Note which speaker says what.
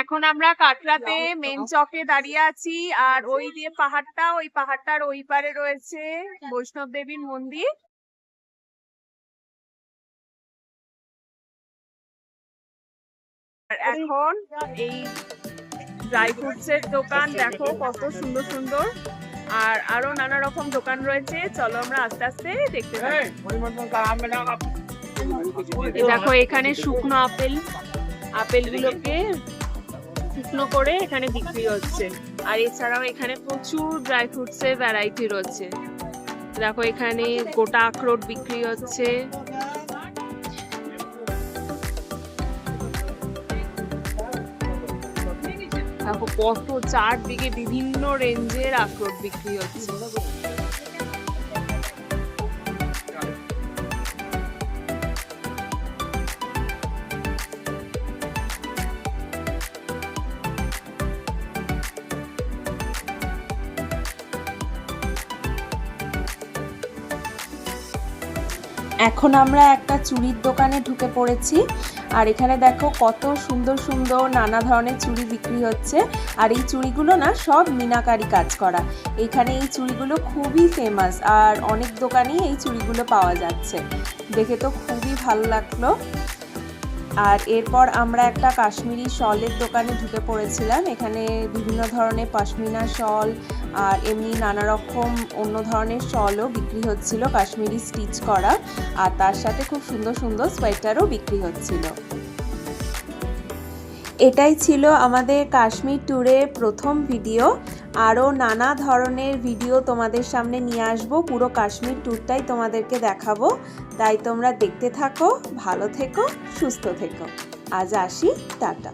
Speaker 1: এখন আমরা কাটরাতে মেন চকে দাঁড়িয়ে আছি, আর ওই দিয়ে পাহাড়টা, ওই পাহাড়টার ওই পারে রয়েছে বৈষ্ণব দেবীর মন্দির। আর এখন এই ড্রাই ফ্রুটস এর দোকান দেখো কত সুন্দর সুন্দর, আর আরো নানা রকম দোকান রয়েছে। চলো আমরা আস্তে আস্তে দেখতে থাকি। দেখো এখানে শুকনো আপেল গুলোকে শুকনো করে এখানে বিক্রি হচ্ছে, আর এছাড়াও এখানে প্রচুর ড্রাই ফ্রুটস এর ভ্যারাইটি রয়েছে। দেখো এখানে গোটা আখরোট বিক্রি হচ্ছে। দেখো কত চারদিকে বিভিন্ন রেঞ্জের আখরোট বিক্রি হচ্ছে।
Speaker 2: এখন আমরা একটা চুড়ির দোকানে ঢুকে পড়েছি, আর এখানে দেখো কত সুন্দর সুন্দর নানা ধরনের চুড়ি বিক্রি হচ্ছে। আর এই চুড়িগুলো না সব মিনাকারি কাজ করা। এখানে এই চুড়িগুলো খুবই ফেমাস, আর অনেক দোকানেই এই চুড়িগুলো পাওয়া যাচ্ছে। দেখে তো খুবই ভালো লাগলো। আর এরপর আমরা একটা কাশ্মীরি শলের দোকানে ঢুকে পড়েছিলাম। এখানে বিভিন্ন ধরনের পশমিনা শল আর এমনি নানা রকম অন্য ধরনের শলও বিক্রি হচ্ছিল, কাশ্মীরি স্টিচ করা, আর তার সাথে খুব সুন্দর সুন্দর সোয়েটারও বিক্রি হচ্ছিল। এটাই ছিল আমাদের কাশ্মীর ট্যুরের প্রথম ভিডিও। আরও নানা ধরনের ভিডিও তোমাদের সামনে নিয়ে আসবো, পুরো কাশ্মীর ট্যুরটাই তোমাদেরকে দেখাবো। তাই তোমরা দেখতে থাকো, ভালো থেকো, সুস্থ থেকো। আজ আসি, টাটা।